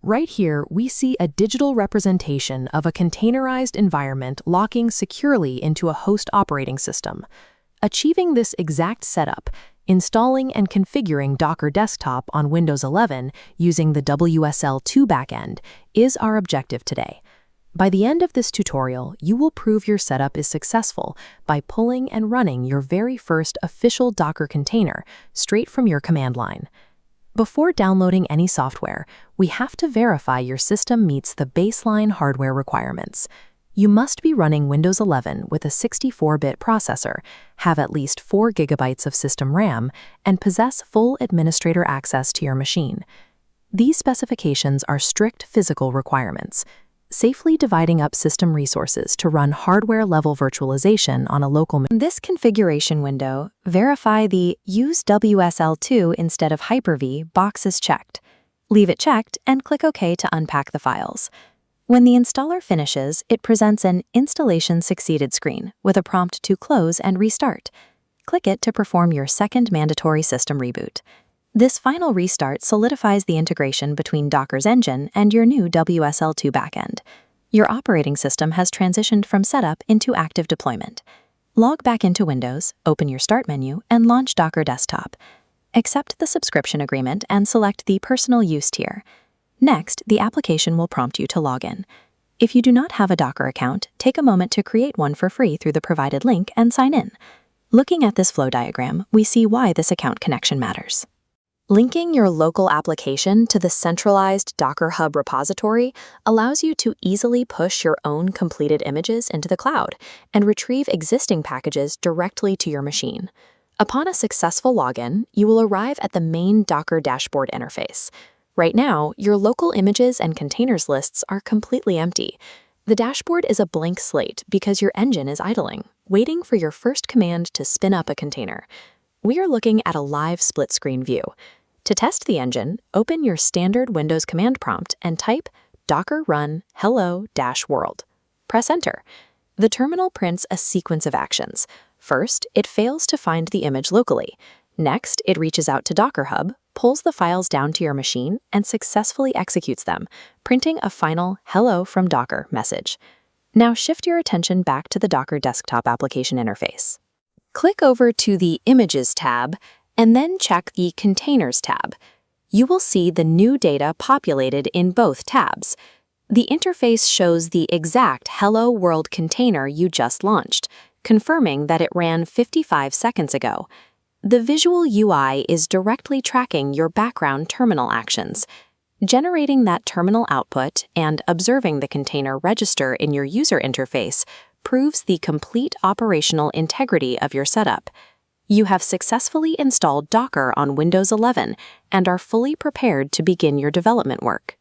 Right here, we see a digital representation of a containerized environment locking securely into a host operating system. Achieving this exact setup, installing and configuring Docker Desktop on Windows 11 using the WSL2 backend, is our objective today. By the end of this tutorial, you will prove your setup is successful by pulling and running your very first official Docker container straight from your command line. Before downloading any software, we have to verify your system meets the baseline hardware requirements. You must be running Windows 11 with a 64-bit processor, have at least 4 GB of system RAM, and possess full administrator access to your machine. These specifications are strict physical requirements. Safely dividing up system resources to run hardware-level virtualization on a local machine. In this configuration window, verify the Use WSL2 instead of Hyper-V box is checked. Leave it checked and click OK to unpack the files. When the installer finishes, it presents an Installation Succeeded screen with a prompt to close and restart. Click it to perform your second mandatory system reboot. This final restart solidifies the integration between Docker's engine and your new WSL2 backend. Your operating system has transitioned from setup into active deployment. Log back into Windows, open your Start menu, and launch Docker Desktop. Accept the subscription agreement and select the Personal Use tier. Next, the application will prompt you to log in. If you do not have a Docker account, take a moment to create one for free through the provided link and sign in. Looking at this flow diagram, we see why this account connection matters. Linking your local application to the centralized Docker Hub repository allows you to easily push your own completed images into the cloud and retrieve existing packages directly to your machine. Upon a successful login, you will arrive at the main Docker dashboard interface. Right now, your local images and containers lists are completely empty. The dashboard is a blank slate because your engine is idling, waiting for your first command to spin up a container. We are looking at a live split-screen view. To test the engine, open your standard Windows command prompt and type docker run hello-world. Press enter. The terminal prints a sequence of actions. First, it fails to find the image locally. Next, it reaches out to Docker Hub, pulls the files down to your machine, and successfully executes them, printing a final Hello from Docker message. Now shift your attention back to the Docker Desktop application interface. Click over to the Images tab, and then check the Containers tab. You will see the new data populated in both tabs. The interface shows the exact Hello World container you just launched, confirming that it ran 55 seconds ago. The visual UI is directly tracking your background terminal actions. Generating that terminal output and observing the container register in your user interface proves the complete operational integrity of your setup. You have successfully installed Docker on Windows 11 and are fully prepared to begin your development work.